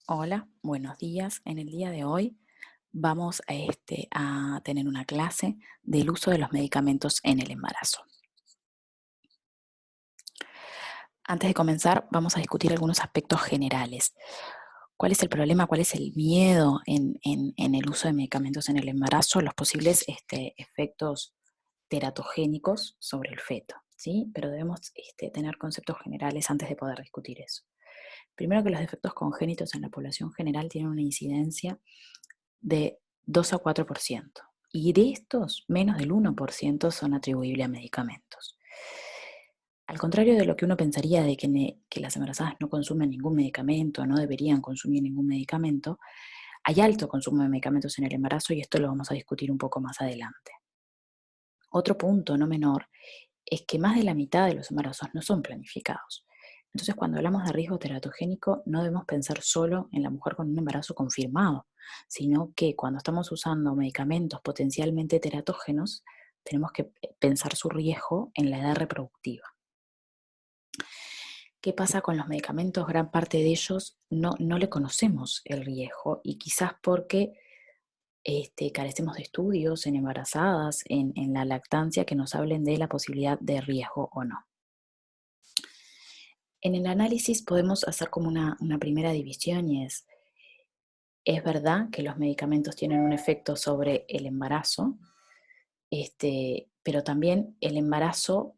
Hola, buenos días. En el día de hoy vamos a tener una clase del uso de los medicamentos en el embarazo. Antes de comenzar, vamos a discutir algunos aspectos generales. ¿Cuál es el problema? ¿Cuál es el miedo en el uso de medicamentos en el embarazo? Los posibles efectos teratogénicos sobre el feto, ¿sí? Pero debemos tener conceptos generales antes de poder discutir eso. Primero, que los defectos congénitos en la población general tienen una incidencia de 2 a 4%. Y de estos, menos del 1% son atribuibles a medicamentos. Al contrario de lo que uno pensaría de que las embarazadas no consumen ningún medicamento, no deberían consumir ningún medicamento, hay alto consumo de medicamentos en el embarazo y esto lo vamos a discutir un poco más adelante. Otro punto no menor es que más de la mitad de los embarazos no son planificados. Entonces, cuando hablamos de riesgo teratogénico, no debemos pensar solo en la mujer con un embarazo confirmado, sino que cuando estamos usando medicamentos potencialmente teratógenos, tenemos que pensar su riesgo en la edad reproductiva. ¿Qué pasa con los medicamentos? Gran parte de ellos no le conocemos el riesgo y quizás porque carecemos de estudios en embarazadas, en la lactancia, que nos hablen de la posibilidad de riesgo o no. En el análisis podemos hacer como una primera división y es verdad que los medicamentos tienen un efecto sobre el embarazo, pero también el embarazo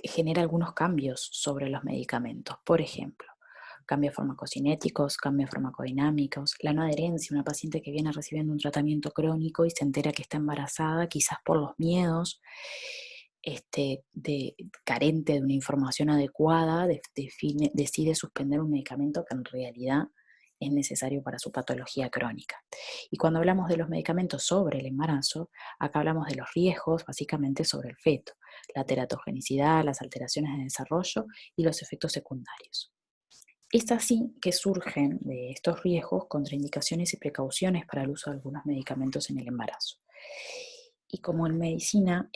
genera algunos cambios sobre los medicamentos. Por ejemplo, cambios farmacocinéticos, cambios farmacodinámicos, la no adherencia, una paciente que viene recibiendo un tratamiento crónico y se entera que está embarazada, quizás por los miedos, carente de una información adecuada, decide suspender un medicamento que en realidad es necesario para su patología crónica. Y cuando hablamos de los medicamentos sobre el embarazo, acá hablamos de los riesgos básicamente sobre el feto, la teratogenicidad, las alteraciones de desarrollo y los efectos secundarios. Es así que surgen de estos riesgos contraindicaciones y precauciones para el uso de algunos medicamentos en el embarazo. Y como en medicina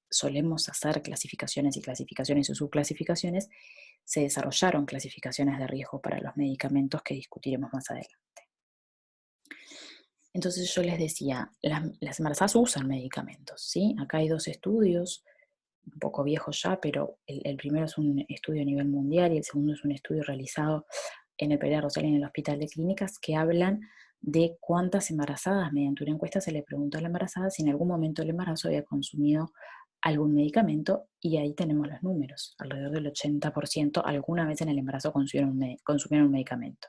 solemos hacer clasificaciones y clasificaciones y subclasificaciones, se desarrollaron clasificaciones de riesgo para los medicamentos que discutiremos más adelante. Entonces yo les decía, las embarazadas usan medicamentos, ¿sí? Acá hay dos estudios, un poco viejos ya, pero el primero es un estudio a nivel mundial y el segundo es un estudio realizado en el Pereira Rosell en el Hospital de Clínicas, que hablan de cuántas embarazadas, mediante una encuesta se le preguntó a la embarazada si en algún momento del embarazo había consumido algún medicamento, y ahí tenemos los números, alrededor del 80% alguna vez en el embarazo consumieron un medicamento.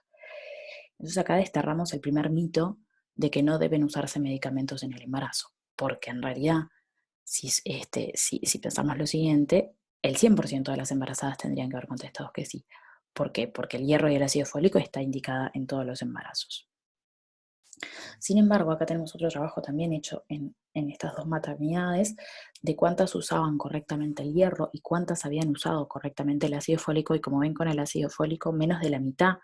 Entonces acá desterramos el primer mito de que no deben usarse medicamentos en el embarazo, porque en realidad, si pensamos lo siguiente, el 100% de las embarazadas tendrían que haber contestado que sí. ¿Por qué? Porque el hierro y el ácido fólico está indicada en todos los embarazos. Sin embargo, acá tenemos otro trabajo también hecho en estas dos maternidades de cuántas usaban correctamente el hierro y cuántas habían usado correctamente el ácido fólico, y como ven con el ácido fólico, menos de la mitad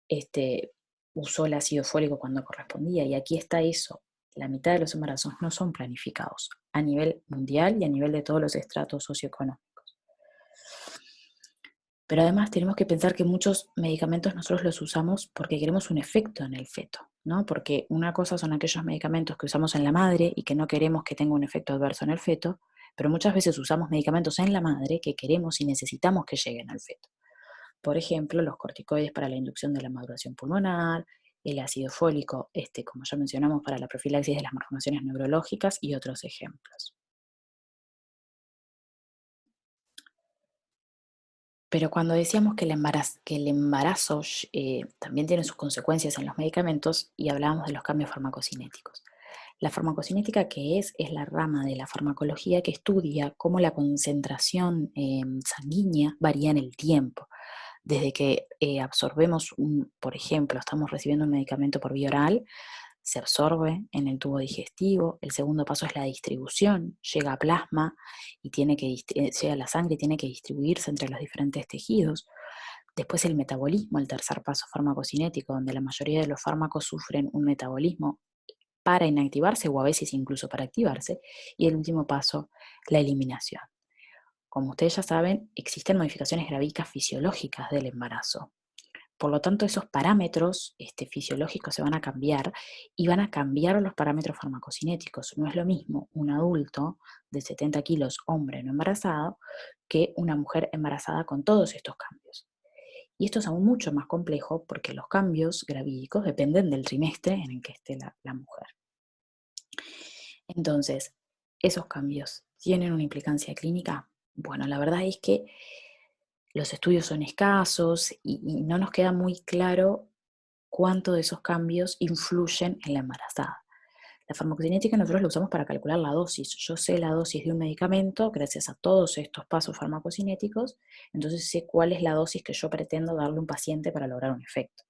este, usó el ácido fólico cuando correspondía. Y aquí está eso, la mitad de los embarazos no son planificados a nivel mundial y a nivel de todos los estratos socioeconómicos. Pero además tenemos que pensar que muchos medicamentos nosotros los usamos porque queremos un efecto en el feto, ¿no? Porque una cosa son aquellos medicamentos que usamos en la madre y que no queremos que tenga un efecto adverso en el feto, pero muchas veces usamos medicamentos en la madre que queremos y necesitamos que lleguen al feto. Por ejemplo, los corticoides para la inducción de la maduración pulmonar, el ácido fólico, como ya mencionamos, para la profilaxis de las malformaciones neurológicas y otros ejemplos. Pero cuando decíamos que el embarazo también tiene sus consecuencias en los medicamentos, y hablábamos de los cambios farmacocinéticos. La farmacocinética, que es la rama de la farmacología que estudia cómo la concentración sanguínea varía en el tiempo. Desde que absorbemos, por ejemplo, estamos recibiendo un medicamento por vía oral, se absorbe en el tubo digestivo. El segundo paso es la distribución, llega a plasma y llega a la sangre y tiene que distribuirse entre los diferentes tejidos. Después el metabolismo, el tercer paso farmacocinético, donde la mayoría de los fármacos sufren un metabolismo para inactivarse o a veces incluso para activarse. Y el último paso, la eliminación. Como ustedes ya saben, existen modificaciones gravicas fisiológicas del embarazo. Por lo tanto, esos parámetros fisiológicos se van a cambiar y van a cambiar los parámetros farmacocinéticos. No es lo mismo un adulto de 70 kilos, hombre no embarazado, que una mujer embarazada con todos estos cambios. Y esto es aún mucho más complejo porque los cambios gravídicos dependen del trimestre en el que esté la mujer. Entonces, ¿esos cambios tienen una implicancia clínica? Bueno, la verdad es que los estudios son escasos y no nos queda muy claro cuánto de esos cambios influyen en la embarazada. La farmacocinética nosotros la usamos para calcular la dosis. Yo sé la dosis de un medicamento gracias a todos estos pasos farmacocinéticos, entonces sé cuál es la dosis que yo pretendo darle a un paciente para lograr un efecto.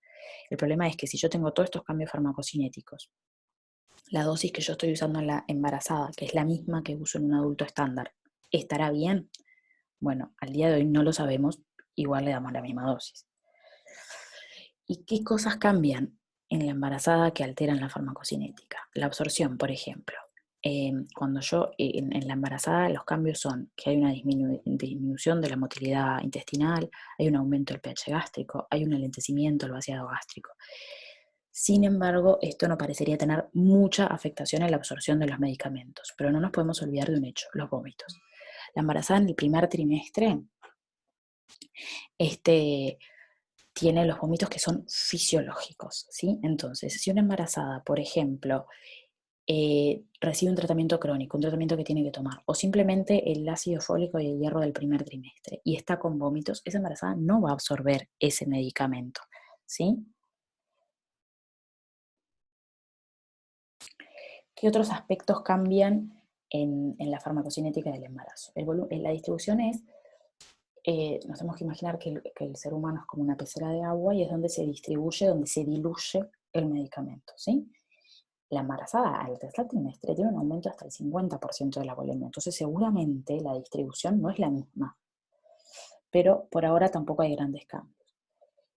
El problema es que si yo tengo todos estos cambios farmacocinéticos, la dosis que yo estoy usando en la embarazada, que es la misma que uso en un adulto estándar, ¿estará bien? Bueno, al día de hoy no lo sabemos, igual le damos la misma dosis. ¿Y qué cosas cambian en la embarazada que alteran la farmacocinética? La absorción, por ejemplo. Cuando yo, en la embarazada, los cambios son que hay una disminución de la motilidad intestinal, hay un aumento del pH gástrico, hay un alentecimiento del vaciado gástrico. Sin embargo, esto no parecería tener mucha afectación en la absorción de los medicamentos, pero no nos podemos olvidar de un hecho, los vómitos. La embarazada en el primer trimestre tiene los vómitos que son fisiológicos, ¿sí? Entonces, si una embarazada, por ejemplo, recibe un tratamiento crónico, un tratamiento que tiene que tomar, o simplemente el ácido fólico y el hierro del primer trimestre, y está con vómitos, esa embarazada no va a absorber ese medicamento, ¿sí? ¿Qué otros aspectos cambian en la farmacocinética del embarazo? La distribución es, nos tenemos que imaginar que el ser humano es como una pecera de agua y es donde se distribuye, donde se diluye el medicamento, ¿sí? La embarazada al tercer trimestre tiene un aumento hasta el 50% de la volemia, entonces seguramente la distribución no es la misma, pero por ahora tampoco hay grandes cambios.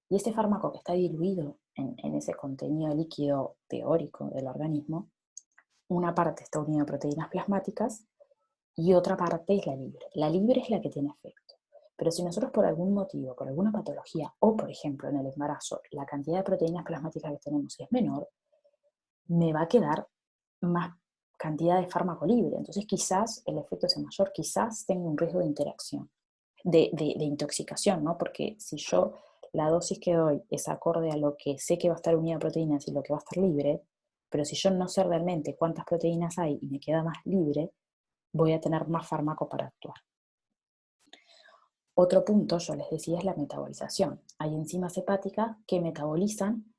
Y ese fármaco que está diluido en ese contenido líquido teórico del organismo, una parte está unida a proteínas plasmáticas y otra parte es la libre. La libre es la que tiene efecto. Pero si nosotros por algún motivo, por alguna patología o por ejemplo en el embarazo, la cantidad de proteínas plasmáticas que tenemos es menor, me va a quedar más cantidad de fármaco libre. Entonces quizás el efecto sea mayor, quizás tenga un riesgo de interacción, de intoxicación, ¿no? Porque si yo la dosis que doy es acorde a lo que sé que va a estar unida a proteínas y lo que va a estar libre, pero si yo no sé realmente cuántas proteínas hay y me queda más libre, voy a tener más fármaco para actuar. Otro punto, yo les decía, es la metabolización. Hay enzimas hepáticas que metabolizan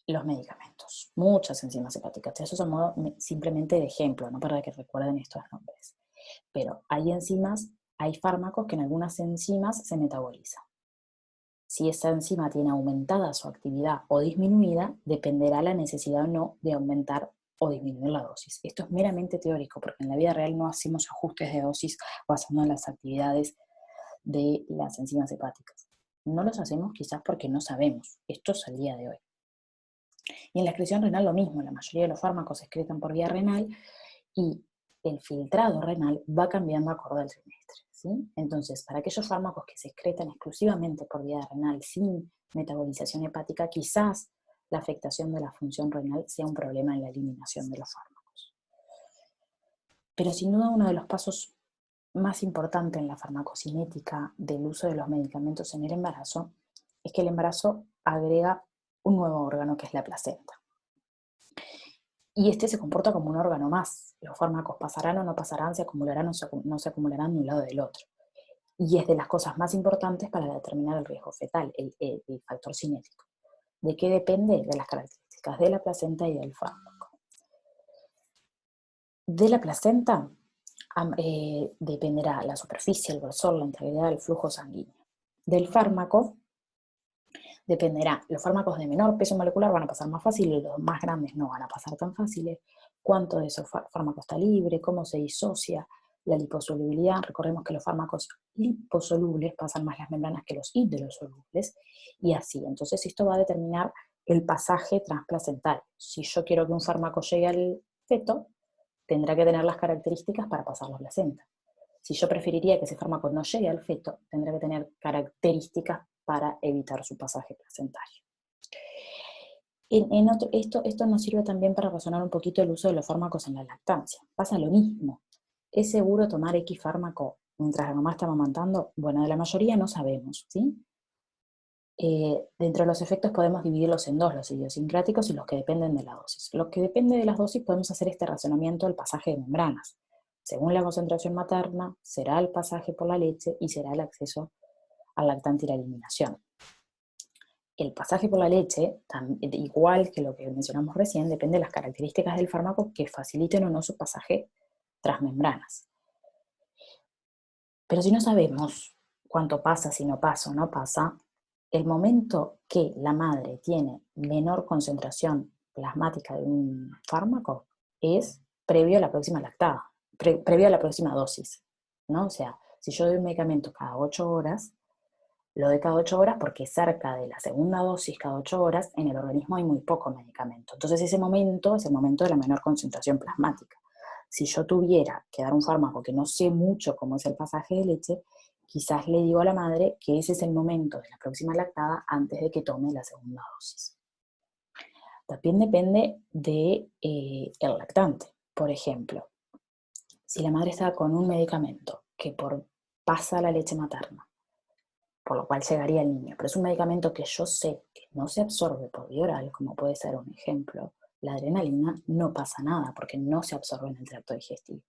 los medicamentos, muchas enzimas hepáticas. Eso es a modo simplemente de ejemplo, no para que recuerden estos nombres. Pero hay enzimas, hay fármacos que en algunas enzimas se metabolizan. Si esa enzima tiene aumentada su actividad o disminuida, dependerá la necesidad o no de aumentar o disminuir la dosis. Esto es meramente teórico, porque en la vida real no hacemos ajustes de dosis basando en las actividades de las enzimas hepáticas. No los hacemos quizás porque no sabemos. Esto es al día de hoy. Y en la excreción renal lo mismo, la mayoría de los fármacos se excretan por vía renal y el filtrado renal va cambiando acorde al trimestre, ¿sí? Entonces, para aquellos fármacos que se excretan exclusivamente por vía renal sin metabolización hepática, quizás la afectación de la función renal sea un problema en la eliminación de los fármacos. Pero sin duda uno de los pasos más importantes en la farmacocinética del uso de los medicamentos en el embarazo es que el embarazo agrega un nuevo órgano que es la placenta. Y este se comporta como un órgano más. Los fármacos pasarán o no pasarán, se acumularán o no se acumularán de un lado o del otro. Y es de las cosas más importantes para determinar el riesgo fetal, el factor cinético. ¿De qué depende? De las características de la placenta y del fármaco. De la placenta dependerá la superficie, el grosor, la integridad del flujo sanguíneo. Del fármaco dependerá, los fármacos de menor peso molecular van a pasar más fáciles, los más grandes no van a pasar tan fáciles, cuánto de esos fármacos está libre, cómo se disocia, la liposolubilidad. Recordemos que los fármacos liposolubles pasan más las membranas que los hidrosolubles, y así. Entonces esto va a determinar el pasaje transplacentario. Si yo quiero que un fármaco llegue al feto, tendrá que tener las características para pasar la placenta. Si yo preferiría que ese fármaco no llegue al feto, tendrá que tener características para evitar su pasaje placentario. Esto nos sirve también para razonar un poquito el uso de los fármacos en la lactancia. Pasa lo mismo. ¿Es seguro tomar X fármaco mientras la mamá está amamantando? Bueno, de la mayoría no sabemos, ¿sí? Dentro de los efectos podemos dividirlos en dos, los idiosincráticos y los que dependen de la dosis. Los que dependen de las dosis podemos hacer este razonamiento del pasaje de membranas. Según la concentración materna, será el pasaje por la leche y será el acceso al lactante y la eliminación. El pasaje por la leche, igual que lo que mencionamos recién, depende de las características del fármaco que faciliten o no su pasaje tras membranas. Pero si no sabemos cuánto pasa, si no pasa o no pasa, el momento que la madre tiene menor concentración plasmática de un fármaco es previo a la próxima lactada, previo a la próxima dosis, ¿no? O sea, si yo doy un medicamento cada 8 horas, lo doy cada 8 horas porque cerca de la segunda dosis cada 8 horas en el organismo hay muy poco medicamento. Entonces ese momento es el momento de la menor concentración plasmática. Si yo tuviera que dar un fármaco que no sé mucho cómo es el pasaje de leche, quizás le digo a la madre que ese es el momento de la próxima lactada antes de que tome la segunda dosis. También depende del lactante. Por ejemplo, si la madre está con un medicamento que pasa la leche materna, por lo cual llegaría al niño, pero es un medicamento que yo sé que no se absorbe por vía oral, como puede ser un ejemplo, la adrenalina, no pasa nada porque no se absorbe en el tracto digestivo.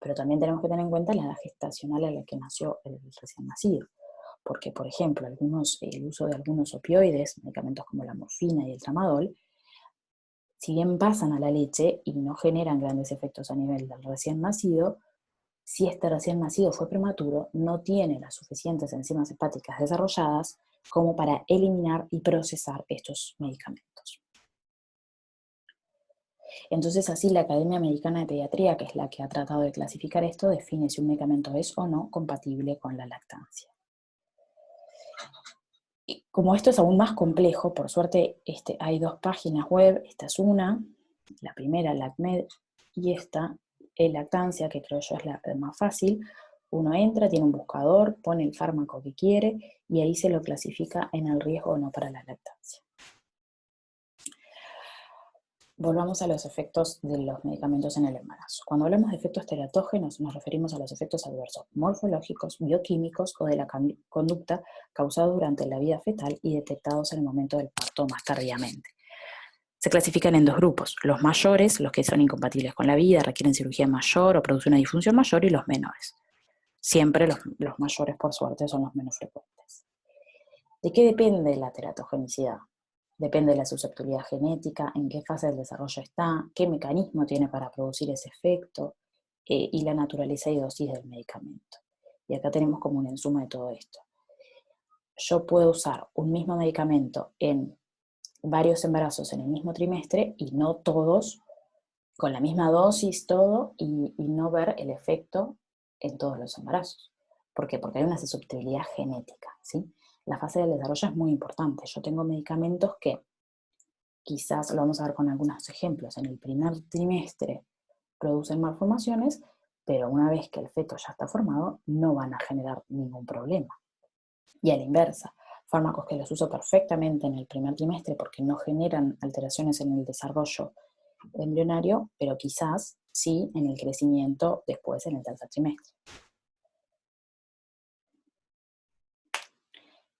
Pero también tenemos que tener en cuenta la edad gestacional a la que nació el recién nacido. Porque, por ejemplo, el uso de algunos opioides, medicamentos como la morfina y el tramadol, si bien pasan a la leche y no generan grandes efectos a nivel del recién nacido, si este recién nacido fue prematuro, no tiene las suficientes enzimas hepáticas desarrolladas como para eliminar y procesar estos medicamentos. Entonces así la Academia Americana de Pediatría, que es la que ha tratado de clasificar esto, define si un medicamento es o no compatible con la lactancia. Y como esto es aún más complejo, por suerte hay dos páginas web, esta es una, la primera, LacMed, y esta, Lactancia, que creo yo es la más fácil. Uno entra, tiene un buscador, pone el fármaco que quiere y ahí se lo clasifica en el riesgo o no para la lactancia. Volvamos a los efectos de los medicamentos en el embarazo. Cuando hablamos de efectos teratógenos, nos referimos a los efectos adversos morfológicos, bioquímicos o de la conducta causados durante la vida fetal y detectados en el momento del parto más tardíamente. Se clasifican en dos grupos, los mayores, los que son incompatibles con la vida, requieren cirugía mayor o producen una disfunción mayor, y los menores. Siempre los mayores, por suerte, son los menos frecuentes. ¿De qué depende la teratogenicidad? Depende de la susceptibilidad genética, en qué fase del desarrollo está, qué mecanismo tiene para producir ese efecto y la naturaleza y dosis del medicamento. Y acá tenemos como una suma de todo esto. Yo puedo usar un mismo medicamento en varios embarazos en el mismo trimestre y no todos, con la misma dosis, todo, y no ver el efecto en todos los embarazos. ¿Por qué? Porque hay una susceptibilidad genética, ¿sí? La fase del desarrollo es muy importante. Yo tengo medicamentos que, quizás lo vamos a ver con algunos ejemplos, en el primer trimestre producen malformaciones, pero una vez que el feto ya está formado, no van a generar ningún problema. Y a la inversa, fármacos que los uso perfectamente en el primer trimestre porque no generan alteraciones en el desarrollo embrionario, pero quizás sí en el crecimiento después en el tercer trimestre.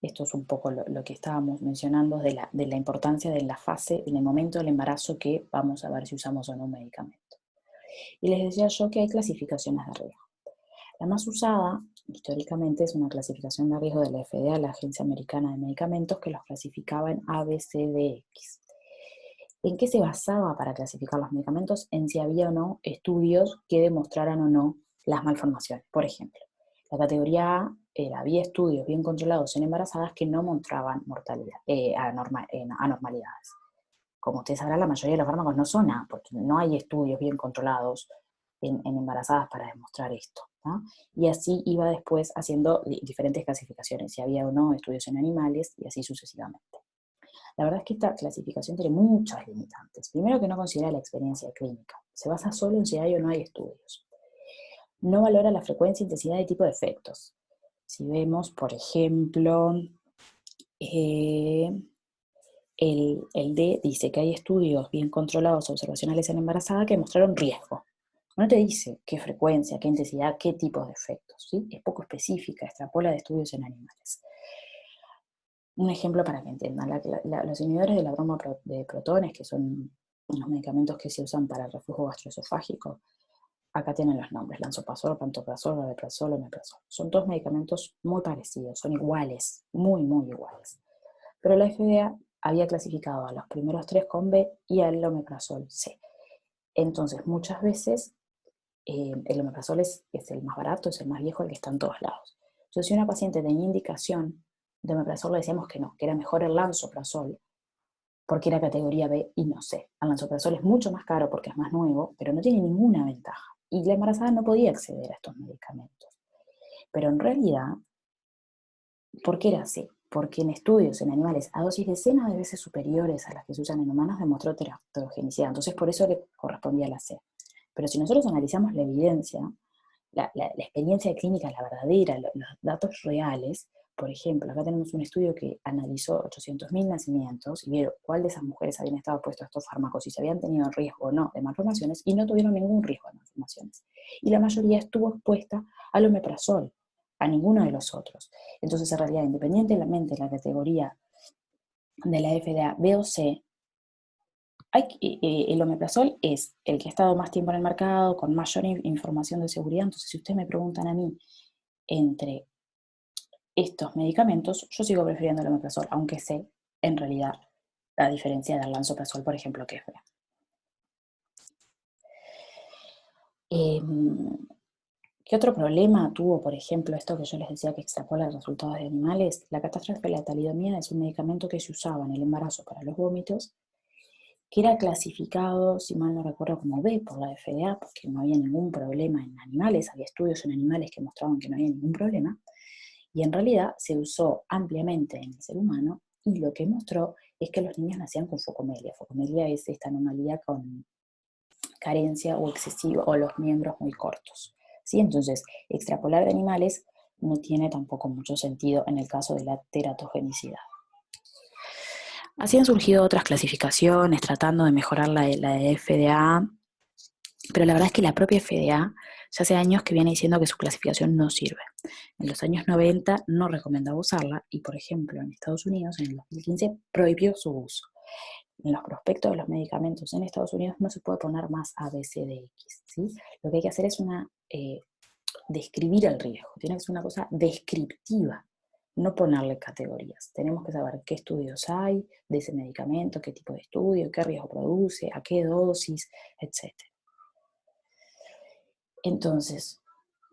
Esto es un poco lo que estábamos mencionando de la importancia de la fase, en el momento del embarazo, que vamos a ver si usamos o no un medicamento. Y les decía yo que hay clasificaciones de riesgo. La más usada históricamente es una clasificación de riesgo de la FDA, la Agencia Americana de Medicamentos, que los clasificaba en A, B, C, D, X. ¿En qué se basaba para clasificar los medicamentos? En si había o no estudios que demostraran o no las malformaciones. Por ejemplo, la categoría A había estudios bien controlados en embarazadas que no mostraban anormalidades. Como ustedes sabrán, la mayoría de los fármacos no son A, porque no hay estudios bien controlados en embarazadas para demostrar esto, ¿no? Y así iba después haciendo diferentes clasificaciones, si había o no estudios en animales, y así sucesivamente. La verdad es que esta clasificación tiene muchas limitantes. Primero, que no considera la experiencia clínica. Se basa solo en si hay o no hay estudios. No valora la frecuencia, intensidad y tipo de efectos. Si vemos, por ejemplo, Eh, el D dice que hay estudios bien controlados observacionales en embarazada que mostraron riesgo. No te dice qué frecuencia, qué intensidad, qué tipos de efectos, ¿sí? Es poco específica, extrapola de estudios en animales. Un ejemplo para que entiendan, los inhibidores de la broma de protones, que son unos medicamentos que se usan para el reflujo gastroesofágico, acá tienen los nombres: lansoprazol, pantoprazol, rabeprazol, omeprazol. Son todos medicamentos muy parecidos, son iguales, muy, muy iguales. Pero la FDA había clasificado a los primeros tres con B y al omeprazol C. Entonces, muchas veces el omeprazol es el más barato, es el más viejo, el que está en todos lados. Entonces, si una paciente tenía indicación de omeprazol, le decíamos que no, que era mejor el lansoprazol, porque era categoría B y no C. El lansoprazol es mucho más caro porque es más nuevo, pero no tiene ninguna ventaja. Y la embarazada no podía acceder a estos medicamentos. Pero en realidad, ¿por qué era así? Porque en estudios en animales a dosis decenas de veces superiores a las que se usan en humanos demostró teratogenicidad. Entonces, por eso le correspondía a la C. Pero si nosotros analizamos la evidencia, la experiencia clínica, la verdadera, los datos reales, por ejemplo, acá tenemos un estudio que analizó 800.000 nacimientos y vieron cuál de esas mujeres habían estado puestos a estos fármacos y si habían tenido riesgo o no de malformaciones, y no tuvieron ningún riesgo de malformaciones. Y la mayoría estuvo expuesta al omeprazol, a ninguno de los otros. Entonces, en realidad, independientemente de la categoría de la FDA B o C, el omeprazol es el que ha estado más tiempo en el mercado, con mayor información de seguridad. Entonces, si ustedes me preguntan a mí entre estos medicamentos, yo sigo prefiriendo el omeprazol, aunque sé, en realidad, la diferencia del lansoprazol, por ejemplo, que es B. ¿Qué otro problema tuvo, por ejemplo, esto que yo les decía que extrapola los resultados de animales? La catástrofe de la talidomida es un medicamento que se usaba en el embarazo para los vómitos, que era clasificado, si mal no recuerdo, como B por la FDA, porque no había ningún problema en animales, había estudios en animales que mostraban que no había ningún problema, y en realidad se usó ampliamente en el ser humano, y lo que mostró es que los niños nacían con focomelia. Focomelia es esta anomalía con carencia o excesivo, o los miembros muy cortos, ¿sí? Entonces, extrapolar de animales no tiene tampoco mucho sentido en el caso de la teratogenicidad. Así han surgido otras clasificaciones tratando de mejorar la de FDA, pero la verdad es que la propia FDA ya hace años que viene diciendo que su clasificación no sirve. En los años 90 no recomendaba usarla y, por ejemplo, en Estados Unidos en el 2015 prohibió su uso. En los prospectos de los medicamentos en Estados Unidos no se puede poner más A, B, C, D, X, ¿sí? Lo que hay que hacer es describir el riesgo, tiene que ser una cosa descriptiva, no ponerle categorías. Tenemos que saber qué estudios hay de ese medicamento, qué tipo de estudio, qué riesgo produce, a qué dosis, etc. Entonces,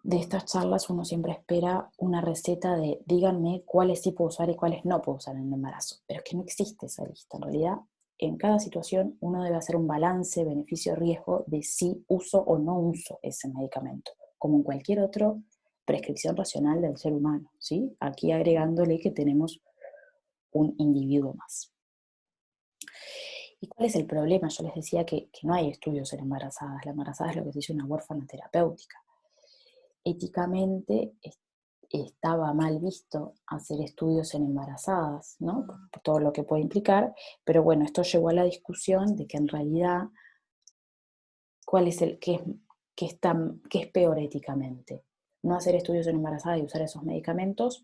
de estas charlas uno siempre espera una receta de díganme cuáles sí puedo usar y cuáles no puedo usar en el embarazo, pero es que no existe esa lista. En realidad, en cada situación uno debe hacer un balance beneficio-riesgo de si uso o no uso ese medicamento, como en cualquier otra prescripción racional del ser humano, ¿sí? Aquí agregándole que tenemos un individuo más. ¿Y cuál es el problema? Yo les decía que no hay estudios en embarazadas. La embarazada es lo que se dice una huérfana terapéutica. Éticamente estaba mal visto hacer estudios en embarazadas, ¿no? Por todo lo que puede implicar, pero bueno, esto llevó a la discusión de que en realidad, ¿cuál es qué es peor éticamente? ¿No hacer estudios en embarazada y usar esos medicamentos?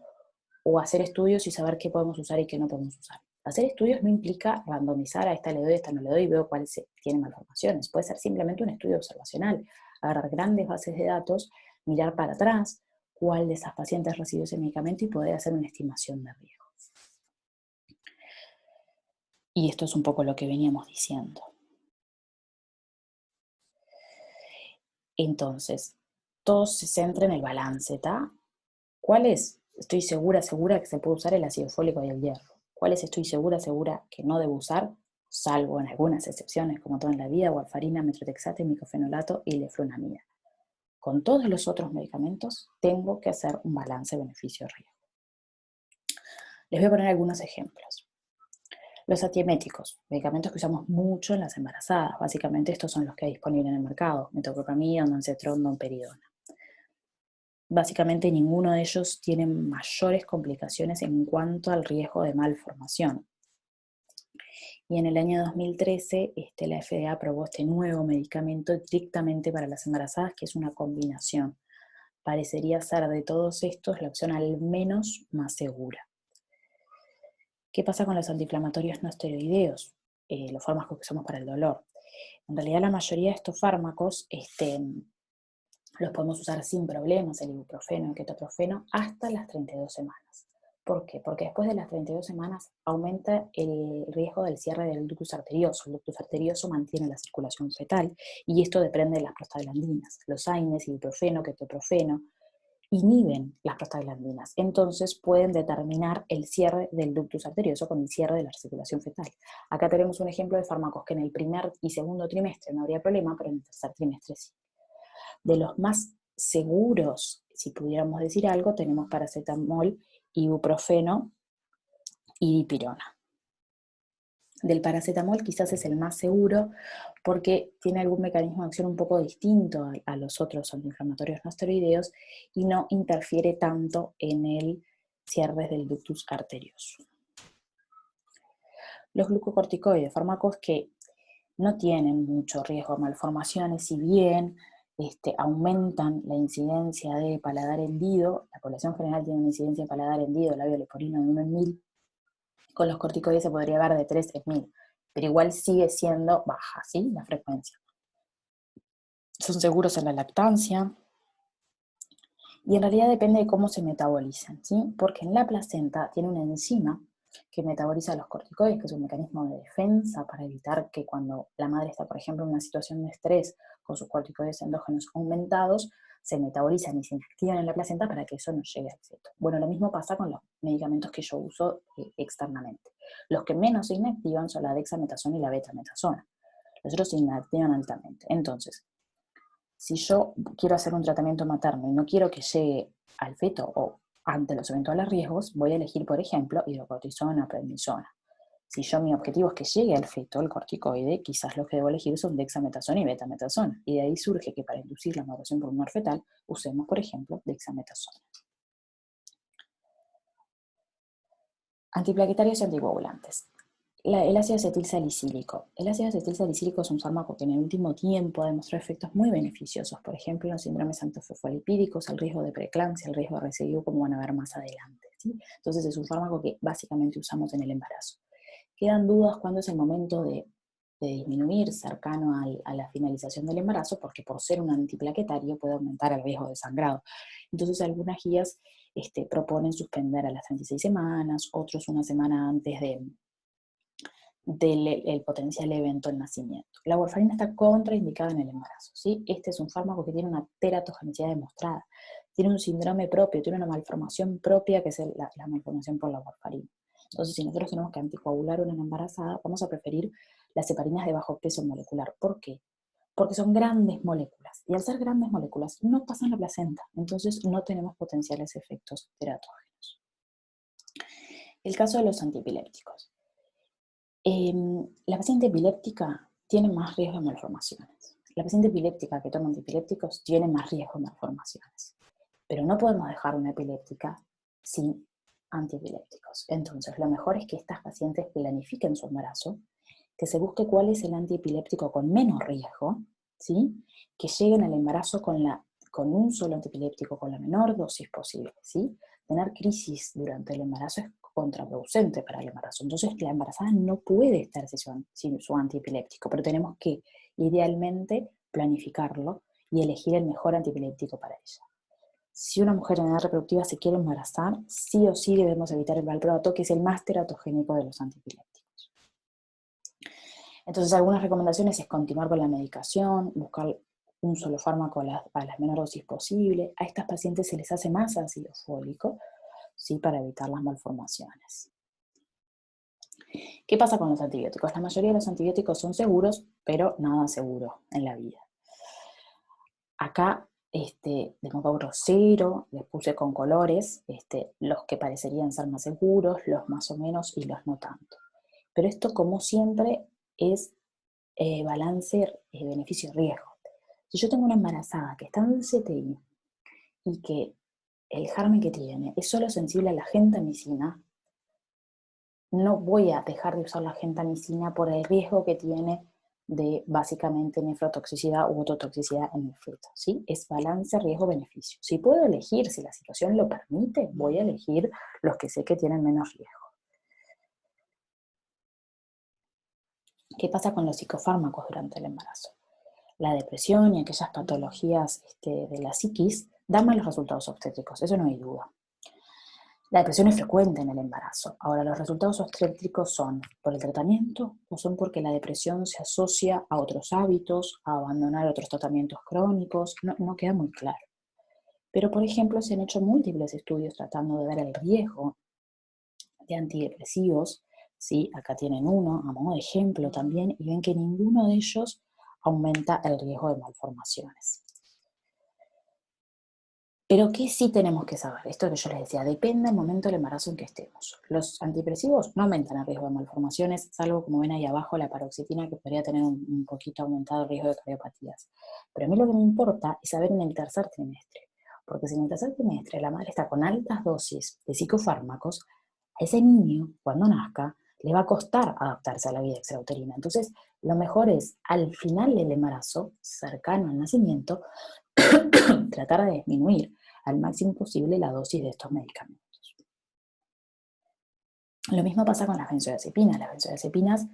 ¿O hacer estudios y saber qué podemos usar y qué no podemos usar? Hacer estudios no implica randomizar, a esta le doy, a esta no le doy y veo cuál tiene malformaciones. Puede ser simplemente un estudio observacional, agarrar grandes bases de datos, mirar para atrás cuál de esas pacientes recibió ese medicamento y poder hacer una estimación de riesgo. Y esto es un poco lo que veníamos diciendo. Entonces, todo se centra en el balance, ¿está? ¿Cuál es? Estoy segura que se puede usar el ácido fólico y el hierro. ¿Cuáles estoy segura que no debo usar? Salvo en algunas excepciones, como todo en la vida, warfarina, metrotexate, micofenolato y leflunomida. Con todos los otros medicamentos, tengo que hacer un balance beneficio-riesgo. Les voy a poner algunos ejemplos. Los antieméticos, medicamentos que usamos mucho en las embarazadas. Básicamente estos son los que hay disponibles en el mercado: metoclopramida, ondansetron, domperidona. básicamente ninguno de ellos tiene mayores complicaciones en cuanto al riesgo de malformación. Y en el año 2013 la FDA aprobó este nuevo medicamento directamente para las embarazadas, que es una combinación. Parecería ser de todos estos la opción al menos más segura. ¿Qué pasa con los antiinflamatorios no esteroideos? Los fármacos que usamos para el dolor. En realidad la mayoría de estos fármacos los podemos usar sin problemas, el ibuprofeno, el ketoprofeno, hasta las 32 semanas. ¿Por qué? Porque después de las 32 semanas aumenta el riesgo del cierre del ductus arterioso. El ductus arterioso mantiene la circulación fetal y esto depende de las prostaglandinas. Los AINES, ibuprofeno, ketoprofeno, inhiben las prostaglandinas. Entonces pueden determinar el cierre del ductus arterioso con el cierre de la circulación fetal. Acá tenemos un ejemplo de fármacos que en el primer y segundo trimestre no habría problema, pero en el tercer trimestre sí. De los más seguros, si pudiéramos decir algo, tenemos paracetamol, ibuprofeno y dipirona. Del paracetamol quizás es el más seguro porque tiene algún mecanismo de acción un poco distinto a los otros antiinflamatorios no esteroideos y no interfiere tanto en el cierre del ductus arterioso. Los glucocorticoides, fármacos que no tienen mucho riesgo de malformaciones, si bien aumentan la incidencia de paladar hendido. La población general tiene una incidencia de paladar hendido, labio leporino de 1 en 1000. Con los corticoides se podría ver de 3 en 1000, pero igual sigue siendo baja, ¿sí? La frecuencia. Son seguros en la lactancia, y en realidad depende de cómo se metabolizan, ¿sí? Porque en la placenta tiene una enzima que metaboliza los corticoides, que es un mecanismo de defensa para evitar que cuando la madre está, por ejemplo, en una situación de estrés con sus corticoides endógenos aumentados, se metabolizan y se inactivan en la placenta para que eso no llegue al feto. Bueno, lo mismo pasa con los medicamentos que yo uso externamente. Los que menos se inactivan son la dexametasona y la betametasona. Los otros se inactivan altamente. Entonces, si yo quiero hacer un tratamiento materno y no quiero que llegue al feto o ante los eventuales riesgos, voy a elegir, por ejemplo, hidrocortisona, prednisona. Si mi objetivo es que llegue al feto, el corticoide, quizás lo que debo elegir son dexametasona y betametasona. Y de ahí surge que para inducir la maduración pulmonar fetal, usemos, por ejemplo, dexametasona. Antiplaquetarios y anticoagulantes. El ácido acetilsalicílico. El ácido acetilsalicílico es un fármaco que en el último tiempo ha demostrado efectos muy beneficiosos, por ejemplo, en los síndromes antifosfolipídicos, el riesgo de preeclampsia, el riesgo de recidivo, como van a ver más adelante, ¿sí? Entonces es un fármaco que básicamente usamos en el embarazo. Quedan dudas cuándo es el momento de disminuir cercano a la finalización del embarazo, porque por ser un antiplaquetario puede aumentar el riesgo de sangrado. Entonces algunas guías proponen suspender a las 36 semanas, otros una semana antes del potencial evento del nacimiento. La warfarina está contraindicada en el embarazo, ¿sí? Este es un fármaco que tiene una teratogenicidad demostrada, tiene un síndrome propio, tiene una malformación propia que es la malformación por la warfarina. Entonces, si nosotros tenemos que anticoagular a una embarazada, vamos a preferir las heparinas de bajo peso molecular. ¿Por qué? Porque son grandes moléculas, y al ser grandes moléculas no pasan la placenta, entonces no tenemos potenciales efectos teratógenos. El caso de los antiepilépticos. La paciente epiléptica tiene más riesgo de malformaciones. La paciente epiléptica que toma antiepilépticos tiene más riesgo de malformaciones. Pero no podemos dejar una epiléptica sin antiepilépticos. Entonces, lo mejor es que estas pacientes planifiquen su embarazo, que se busque cuál es el antiepiléptico con menos riesgo, ¿sí? Que lleguen al embarazo con un solo antiepiléptico, con la menor dosis posible, ¿sí? Tener crisis durante el embarazo es contraproducente para el embarazo. Entonces la embarazada no puede estar sin su antiepiléptico, pero tenemos que idealmente planificarlo y elegir el mejor antiepiléptico para ella. Si una mujer en edad reproductiva se quiere embarazar, sí o sí debemos evitar el valproato, que es el más teratogénico de los antiepilépticos. Entonces algunas recomendaciones es continuar con la medicación, buscar un solo fármaco a la menor dosis posible. A estas pacientes se les hace más ácido fólico, ¿sí? Para evitar las malformaciones. ¿Qué pasa con los antibióticos? La mayoría de los antibióticos son seguros, pero nada seguro en la vida. Acá, de modo grosero, les puse con colores los que parecerían ser más seguros, los más o menos y los no tanto. Pero esto, como siempre, es balance beneficio-riesgo. Si yo tengo una embarazada que está en el CTI y que el germen que tiene es solo sensible a la gentamicina, no voy a dejar de usar la gentamicina por el riesgo que tiene de básicamente nefrotoxicidad u ototoxicidad en el feto, ¿sí? Es balance riesgo-beneficio. Si puedo elegir, si la situación lo permite, voy a elegir los que sé que tienen menos riesgo. ¿Qué pasa con los psicofármacos durante el embarazo? La depresión y aquellas patologías de la psiquis dan malos resultados obstétricos, eso no hay duda. La depresión es frecuente en el embarazo. Ahora, los resultados obstétricos son por el tratamiento o son porque la depresión se asocia a otros hábitos, a abandonar otros tratamientos crónicos, no queda muy claro. Pero, por ejemplo, se han hecho múltiples estudios tratando de ver el riesgo de antidepresivos, ¿sí? Acá tienen uno a modo de ejemplo también, y ven que ninguno de ellos aumenta el riesgo de malformaciones. Pero ¿qué sí tenemos que saber? Esto que yo les decía, depende del momento del embarazo en que estemos. Los antidepresivos no aumentan el riesgo de malformaciones, salvo, como ven ahí abajo, la paroxetina, que podría tener un poquito aumentado el riesgo de cardiopatías. Pero a mí lo que me importa es saber en el tercer trimestre, porque si en el tercer trimestre la madre está con altas dosis de psicofármacos, a ese niño, cuando nazca, le va a costar adaptarse a la vida extrauterina. Entonces, lo mejor es, al final del embarazo, cercano al nacimiento, tratar de disminuir al máximo posible la dosis de estos medicamentos. Lo mismo pasa con las benzodiazepinas. Las benzodiazepinas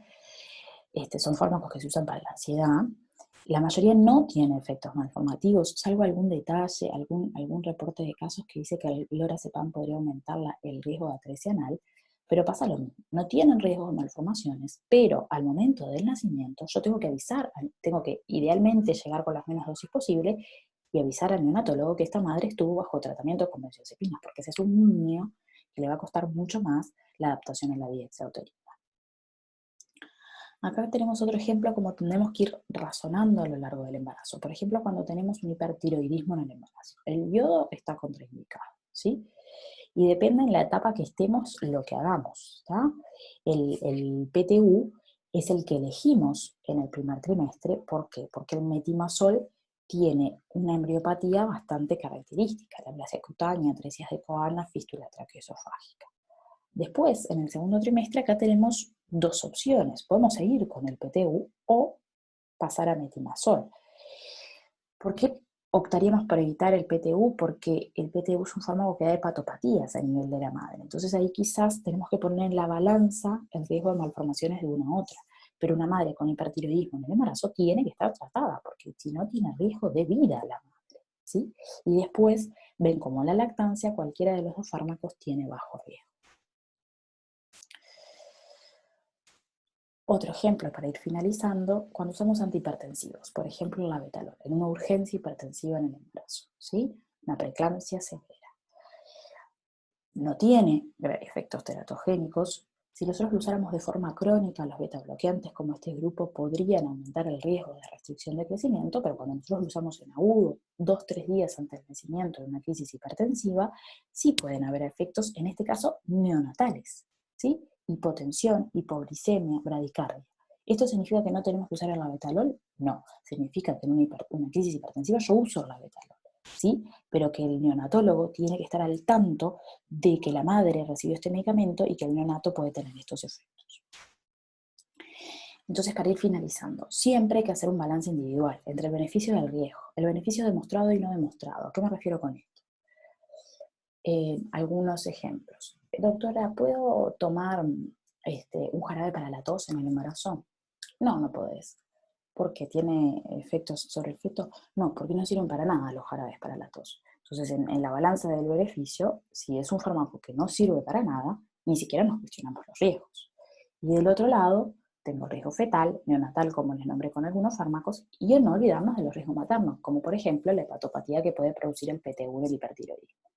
son fármacos que se usan para la ansiedad. La mayoría no tiene efectos malformativos, salvo algún detalle, algún reporte de casos que dice que el lorazepam podría aumentar el riesgo de atresia anal, pero pasa lo mismo. No tienen riesgo de malformaciones, pero al momento del nacimiento yo tengo que avisar, tengo que idealmente llegar con las menos dosis posible y avisar al neonatólogo que esta madre estuvo bajo tratamiento con benzodiazepinas, porque ese es un niño que le va a costar mucho más la adaptación a la vida extrauterina. Acá tenemos otro ejemplo como tenemos que ir razonando a lo largo del embarazo. Por ejemplo, cuando tenemos un hipertiroidismo en el embarazo. El yodo está contraindicado, ¿sí? Y depende en la etapa que estemos lo que hagamos, ¿tá? El PTU es el que elegimos en el primer trimestre. ¿Por qué? Porque el metimazol tiene una embriopatía bastante característica, la aplasia cutánea, atresia de Coana, fístula traqueoesofágica. Después, en el segundo trimestre, acá tenemos dos opciones. Podemos seguir con el PTU o pasar a metimazol. ¿Por qué optaríamos por evitar el PTU? Porque el PTU es un fármaco que da hepatopatías a nivel de la madre. Entonces ahí quizás tenemos que poner en la balanza el riesgo de malformaciones de una a otra. Pero una madre con hipertiroidismo en el embarazo tiene que estar tratada, porque si no tiene riesgo de vida la madre, ¿sí? Y después ven como la lactancia, cualquiera de los dos fármacos tiene bajo riesgo. Otro ejemplo para ir finalizando, cuando usamos antihipertensivos, por ejemplo la betalol, en una urgencia hipertensiva en el embarazo, ¿sí? Una preeclampsia severa. No tiene efectos teratogénicos. Si nosotros lo usáramos de forma crónica, los betabloqueantes como este grupo podrían aumentar el riesgo de restricción de crecimiento, pero cuando nosotros lo usamos en agudo, 2-3 días antes del nacimiento de una crisis hipertensiva, sí pueden haber efectos, en este caso, neonatales, ¿sí? Hipotensión, hipoglicemia, bradicardia. ¿Esto significa que no tenemos que usar el labetalol? No, significa que en una crisis hipertensiva yo uso el labetalol, ¿sí? Pero que el neonatólogo tiene que estar al tanto de que la madre recibió este medicamento y que el neonato puede tener estos efectos. Entonces, para ir finalizando, siempre hay que hacer un balance individual entre el beneficio y el riesgo, el beneficio demostrado y no demostrado. ¿A qué me refiero con esto? Algunos ejemplos. Doctora, ¿puedo tomar un jarabe para la tos en el embarazo? No, no podés. ¿Por qué? ¿Tiene efectos sobre el feto? No, porque no sirven para nada los jarabes para la tos. Entonces, en la balanza del beneficio, si es un fármaco que no sirve para nada, ni siquiera nos cuestionamos los riesgos. Y del otro lado, tengo riesgo fetal, neonatal, como les nombré con algunos fármacos, y no olvidarnos de los riesgos maternos, como por ejemplo la hepatopatía que puede producir el PTU del hipertiroidismo,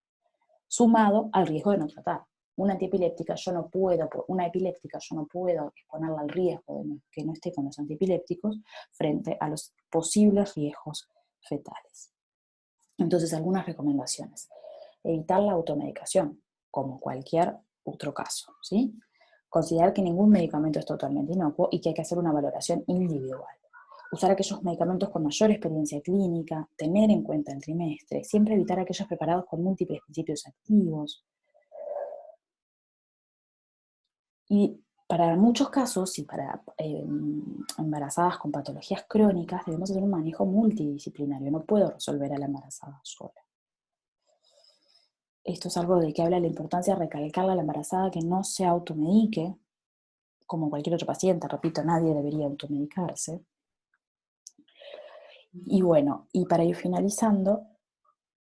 sumado al riesgo de no tratar. Una epiléptica yo no puedo exponerla al riesgo de que no esté con los antiepilépticos frente a los posibles riesgos fetales. Entonces, algunas recomendaciones. Evitar la automedicación, como cualquier otro caso, ¿sí? Considerar que ningún medicamento es totalmente inocuo y que hay que hacer una valoración individual. usar aquellos medicamentos con mayor experiencia clínica, tener en cuenta el trimestre, siempre evitar aquellos preparados con múltiples principios activos. Y para muchos casos, y para embarazadas con patologías crónicas, debemos hacer un manejo multidisciplinario. No puedo resolver a la embarazada sola. Esto es algo de que habla la importancia de recalcarle a la embarazada que no se automedique, como cualquier otro paciente, repito, nadie debería automedicarse. Y bueno, y para ir finalizando,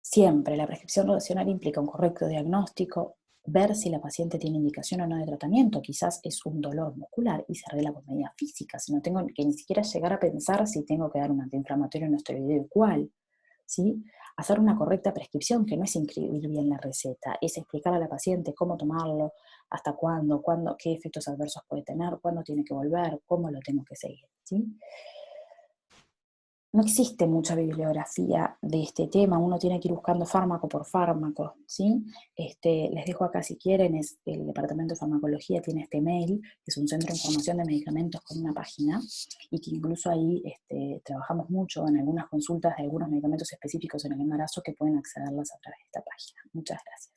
siempre la prescripción racional implica un correcto diagnóstico, ver si la paciente tiene indicación o no de tratamiento, quizás es un dolor muscular y se arregla con medidas físicas, no tengo que ni siquiera llegar a pensar si tengo que dar un antiinflamatorio, no esteroideo y cuál, ¿sí? Hacer una correcta prescripción, que no es inscribir bien la receta, es explicar a la paciente cómo tomarlo, hasta cuándo, qué efectos adversos puede tener, cuándo tiene que volver, cómo lo tengo que seguir, ¿sí? No existe mucha bibliografía de este tema, uno tiene que ir buscando fármaco por fármaco, ¿sí? Les dejo acá si quieren, el Departamento de Farmacología tiene este mail, que es un centro de información de medicamentos con una página, y que incluso ahí trabajamos mucho en algunas consultas de algunos medicamentos específicos en el embarazo que pueden accederlas a través de esta página. Muchas gracias.